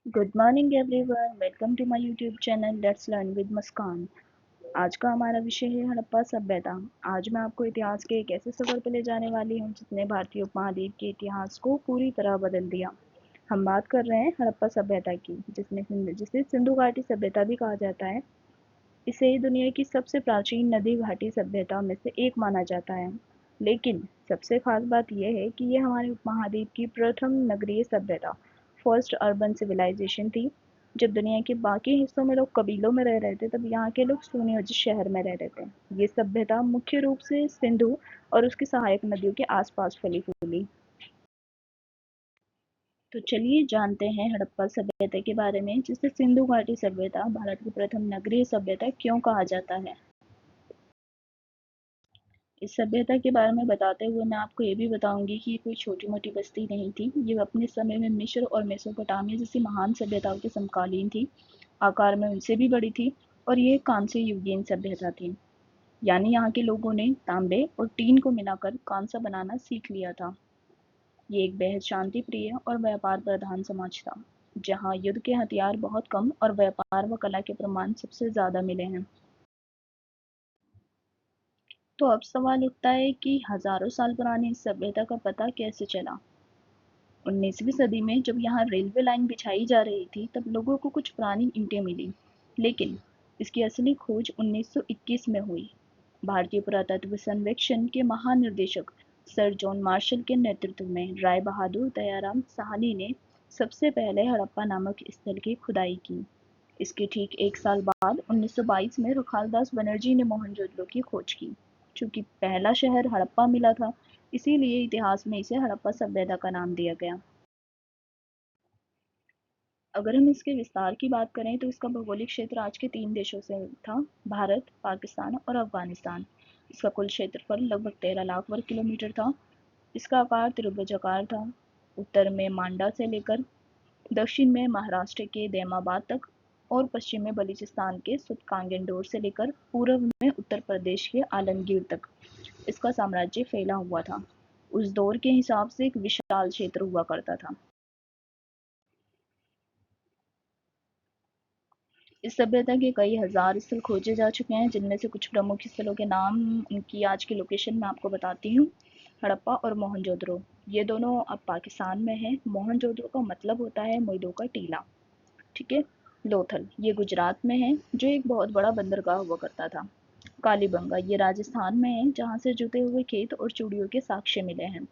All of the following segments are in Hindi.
Good morning everyone, welcome to my YouTube channel let's learn with Muskan. आज का हमारा विषय है हड़प्पा सभ्यता। आज मैं आपको इतिहास के एक ऐसे सफर पर ले जाने वाली हूँ जिसने भारतीय उपमहाद्वीप के इतिहास को पूरी तरह बदल दिया। हम बात कर रहे हैं हड़प्पा सभ्यता की, जिसे सिंधु घाटी सभ्यता भी कहा जाता है। इसे दुनिया की सबसे प्राचीन नदी घाटी सभ्यता में से एक माना जाता है। लेकिन सबसे खास बात यह है कि यह हमारे उपमहाद्वीप की प्रथम नगरीय सभ्यता, फर्स्ट अर्बन सिविलाइजेशन थी। जब दुनिया के बाकी हिस्सों में लोग कबीलों में रह रहे थे, तब यहाँ के लोग सुनियोजित शहर में रह रहे थे। ये सभ्यता मुख्य रूप से सिंधु और उसकी सहायक नदियों के आसपास फैली फूली। तो चलिए जानते हैं हड़प्पा सभ्यता के बारे में, जिसे सिंधु घाटी सभ्यता, भारत की प्रथम नगरीय सभ्यता क्यों कहा जाता है। इस सभ्यता के बारे में बताते हुए मैं आपको ये भी बताऊंगी कि ये कोई छोटी मोटी बस्ती नहीं थी। ये अपने समय में मिस्र और मेसोपोटामिया जैसी महान सभ्यताओं के समकालीन थी। आकार में उनसे भी बड़ी थी और ये कांस्य युगीन सभ्यता थी। यानी यहाँ के लोगों ने तांबे और टीन को मिलाकर कांसा बनाना सीख लिया था। ये एक बेहद शांति प्रिय और व्यापार प्रधान समाज था, जहाँ युद्ध के हथियार बहुत कम और व्यापार व कला के प्रमाण सबसे ज्यादा मिले हैं। तो अब सवाल उठता है कि हजारों साल पुरानी इस सभ्यता का पता कैसे चला। 19वीं सदी में जब यहाँ रेलवे लाइन बिछाई जा रही थी, तब लोगों को कुछ पुरानी ईंटें मिली। लेकिन इसकी असली खोज 1921 में हुई। भारतीय पुरातत्व सर्वेक्षण के महानिदेशक सर जॉन मार्शल के नेतृत्व में राय बहादुर दयाराम साहनी ने सबसे पहले हड़प्पा नामक स्थल की खुदाई की। इसके ठीक एक साल बाद 1922 में रखालदास बनर्जी ने मोहनजोदड़ो की खोज की। चूंकि पहला शहर हड़प्पा मिला था, इसीलिए इतिहास में इसे हड़प्पा सभ्यता का नाम दिया गया। अगर हम इसके विस्तार की बात करें तो इसका भौगोलिक क्षेत्र आज के 3 देशों से था, भारत, पाकिस्तान और अफगानिस्तान। इसका कुल क्षेत्रफल लगभग 13 लाख वर्ग किलोमीटर था। इसका आकार त्रिभुजाकार था। उत्तर में मांडा से लेकर दक्षिण में महाराष्ट्र के दैमाबाद तक और पश्चिम में बलूचिस्तान के सुतकांगेंडोर से लेकर पूर्व में उत्तर प्रदेश के आलमगीर तक इसका साम्राज्य फैला हुआ था। उस दौर के हिसाब से एक विशाल क्षेत्र हुआ करता था। इस सभ्यता के कई हजार स्थल खोजे जा चुके हैं, जिनमें से कुछ प्रमुख स्थलों के नाम, उनकी आज की लोकेशन मैं आपको बताती हूँ। हड़प्पा और मोहनजोदड़ो, ये दोनों अब पाकिस्तान में है। मोहनजोदड़ो का मतलब होता है मोइदो का टीला। ठीक है। लोथल, ये गुजरात में है, जो एक बहुत बड़ा बंदरगाह हुआ करता था। कालीबंगा, ये राजस्थान में है, जहाँ से जुते हुए खेत और चूड़ियों के साक्ष्य मिले हैं।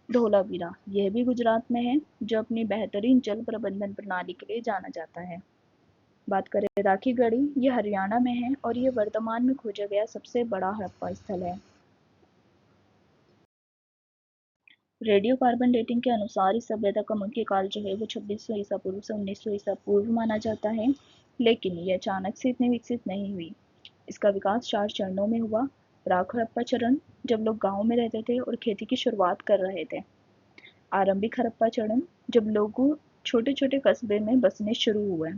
धोलावीरा, यह भी गुजरात में है, जो अपनी बेहतरीन जल प्रबंधन प्रणाली के लिए जाना जाता है। बात करें राखीगढ़ी, ये हरियाणा में है और ये वर्तमान में खोजा गया सबसे बड़ा हड़प्पा स्थल है। रेडियो कार्बन डेटिंग के अनुसार इस सभ्यता का मुख्य काल जो है वो 2600 ईसा पूर्व से 1900 ईसा पूर्व माना जाता है। लेकिन ये अचानक से इतनी विकसित नहीं हुई। इसका विकास 4 चरणों में हुआ। प्राक हड़प्पा चरण, जब लोग गांव में रहते थे और खेती की शुरुआत कर रहे थे। आरंभिक हड़प्पा चरण, जब लोग छोटे छोटे कस्बे में बसने शुरू हुए।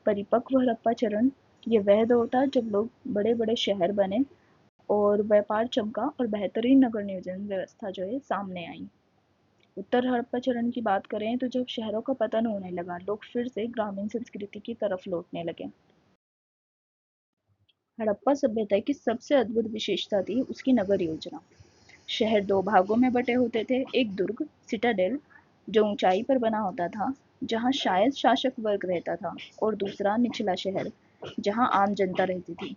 परिपक्व हड़प्पा चरण, ये वह दौर था जब लोग बड़े बड़े शहर बने और व्यापार चमका और बेहतरीन नगर नियोजन व्यवस्था जो है सामने आई। उत्तर हड़प्पा चरण की बात करें तो जब शहरों का पतन होने लगा, लोग फिर से ग्रामीण संस्कृति की तरफ लौटने लगे। हड़प्पा सभ्यता की सबसे अद्भुत विशेषता थी उसकी नगर योजना। शहर 2 भागों में बटे होते थे। एक दुर्ग, सिटाडेल, जो ऊंचाई पर बना होता था, जहां शायद शासक वर्ग रहता था, और दूसरा निचला शहर, जहां आम जनता रहती थी।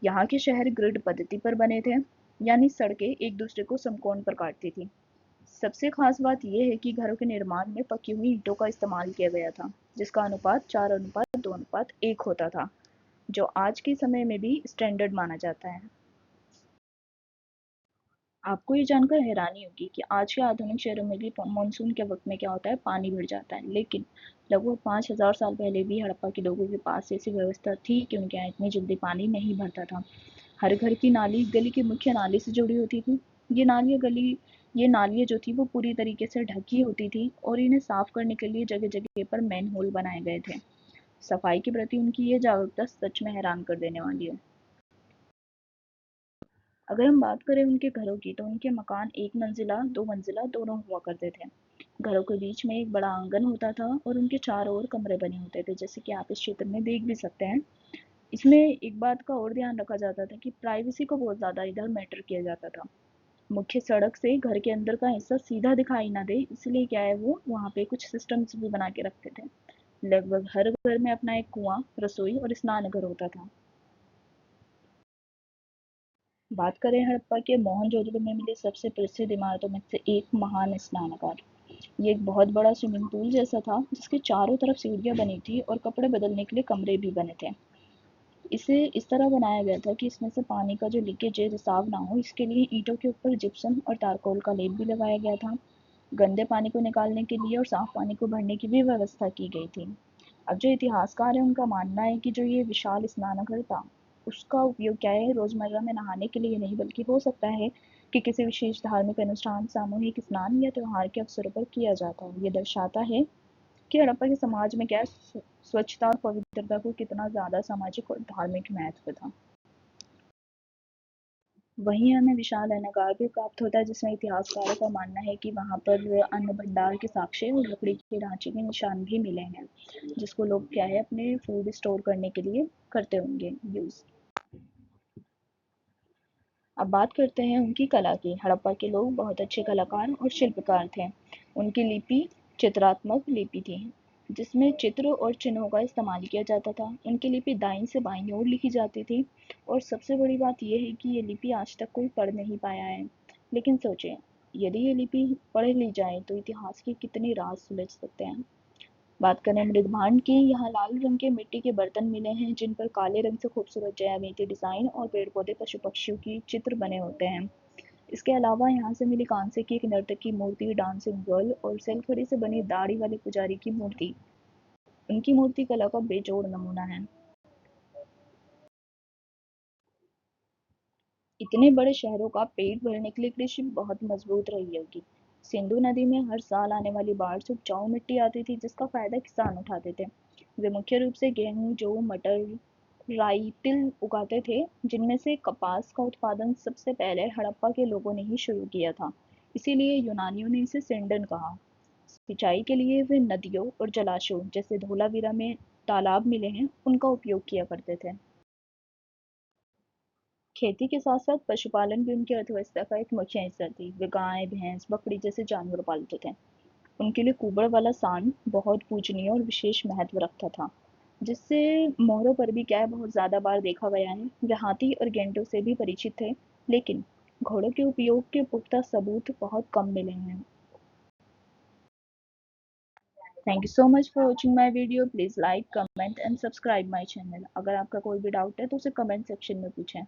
यहाँ के शहर ग्रिड पद्धति पर बने थे, यानी सड़कें एक दूसरे को समकोण पर काटती थी। सबसे खास बात यह है कि घरों के निर्माण में पकी हुई ईंटों का इस्तेमाल किया गया था, जिसका अनुपात 4:2:1 होता था, जो आज के समय में भी स्टैंडर्ड माना जाता है। आपको ये जानकर हैरानी होगी कि आज के आधुनिक शहरों में भी मानसून के वक्त में क्या होता है, पानी भर जाता है। लेकिन लगभग 5000 साल पहले भी हड़प्पा के लोगों के पास ऐसी व्यवस्था थी, क्योंकि यहाँ इतनी जल्दी पानी नहीं भरता था। हर घर की नाली गली की मुख्य नाली से जुड़ी होती थी। ये नालियाँ जो थी वो पूरी तरीके से ढकी होती थी और इन्हें साफ करने के लिए जगह जगह पर मैन होल बनाए गए थे। सफाई के प्रति उनकी ये जागरूकता सच में हैरान कर देने वाली है। अगर हम बात करें उनके घरों की तो उनके मकान एक मंजिला, दो मंजिला दोनों हुआ करते थे। घरों के बीच में एक बड़ा आंगन होता था और उनके चारों ओर कमरे बने होते थे, जैसे कि आप इस चित्र में देख भी सकते हैं। इसमें एक बात का और ध्यान रखा जाता था कि प्राइवेसी को बहुत ज़्यादा इधर मैटर किया जाता था। मुख्य सड़क से घर के अंदर का हिस्सा सीधा दिखाई ना दे, इसलिए क्या है वो वहाँ पे कुछ सिस्टम्स भी बना के रखते थे। लगभग हर घर में अपना एक कुआं, रसोई और स्नान घर होता था। बात करें हड़प्पा के मोहनजोदड़ो में मिले सबसे प्रसिद्ध इमारतों में से एक महान स्नानागार। ये एक बहुत बड़ा स्विमिंग पूल जैसा था, जिसके चारों तरफ सीढ़ियाँ बनी थी और कपड़े बदलने के लिए कमरे भी बने थे। इसे इस तरह बनाया गया था कि इसमें से पानी का जो लीकेज है रिसाव ना हो, इसके लिए ईंटों के ऊपर जिप्सम और तारकोल का लेप भी लगाया गया था। गंदे पानी को निकालने के लिए और साफ पानी को भरने की भी व्यवस्था की गई थी। अब जो इतिहासकार है उनका मानना है कि जो ये विशाल स्नानघर था, उसका उपयोग क्या है रोजमर्रा में नहाने के लिए नहीं, बल्कि हो सकता है कि किसी विशेष धार्मिक अनुष्ठान, सामूहिक स्नान या त्योहार के अवसरों पर किया जाता है। ये दर्शाता है कि हड़प्पा के समाज में क्या है, स्वच्छता और पवित्रता को कितना ज्यादा सामाजिक और धार्मिक महत्व था। वहीं हमें विशाल अनागार भी प्राप्त होता है, जिसमें इतिहासकारों का मानना है कि वहां पर अन्न भंडार के साक्ष्य और लकड़ी के ढांचे के निशान भी मिले हैं, जिसको लोग क्या है अपने फूड स्टोर करने के लिए करते होंगे यूज। अब बात करते हैं उनकी कला की। हड़प्पा के लोग बहुत अच्छे कलाकार और शिल्पकार थे। उनकी लिपि चित्रात्मक लिपि थी, जिसमें चित्र और चिन्हों का इस्तेमाल किया जाता था। उनकी लिपि दाईं से बाईं ओर लिखी जाती थी और सबसे बड़ी बात यह है कि ये लिपि आज तक कोई पढ़ नहीं पाया है। लेकिन सोचें, यदि ये लिपि पढ़ ली जाए तो इतिहास के कितने राज सुलझ सकते हैं। बात करें मृदभांड की, यहाँ लाल रंग के मिट्टी के बर्तन मिले हैं, जिन पर काले रंग से खूबसूरत ज्यामितीय डिजाइन और पेड़ पौधे, पशु पक्षियों की चित्र बने होते हैं। इसके अलावा यहाँ से मिली कांसे की एक नर्तक की मूर्ति, डांसिंग गर्ल और सेलखड़ी से बनी दाढ़ी वाले पुजारी की मूर्ति उनकी मूर्ति कला का बेजोड़ नमूना है। इतने बड़े शहरों का पेट भरने के लिए कृषि बहुत मजबूत रही होगी। सिंधु नदी में हर साल आने वाली बाढ़ से उपजाऊ मिट्टी आती थी, जिसका फायदा किसान उठाते थे। वे मुख्य रूप से गेहूं, जौ, मटर, राई, तिल उगाते थे, जिनमें से कपास का उत्पादन सबसे पहले हड़प्पा के लोगों ने ही शुरू किया था। इसीलिए यूनानियों ने इसे सिंडन कहा। सिंचाई के लिए वे नदियों और जलाशयों जैसे धोलावीरा में तालाब मिले हैं, उनका उपयोग किया करते थे। खेती के साथ साथ पशुपालन भी उनकी अर्थव्यवस्था का एक मुख्य हिस्सा थी। वे गाय, भैंस, बकरी जैसे जानवर पालते थे। उनके लिए कुबड़ वाला सांड बहुत पूजनीय और विशेष महत्व रखता था, जिससे मोहरों पर भी क्या है बहुत ज्यादा बार देखा गया है। वे हाथी और गेंडों से भी परिचित थे, लेकिन घोड़ों के उपयोग के पुख्ता सबूत बहुत कम मिले हैं। Thank you so much for watching my video. Please like, comment and subscribe my channel. अगर आपका कोई भी डाउट है तो उसे कमेंट सेक्शन में पूछें।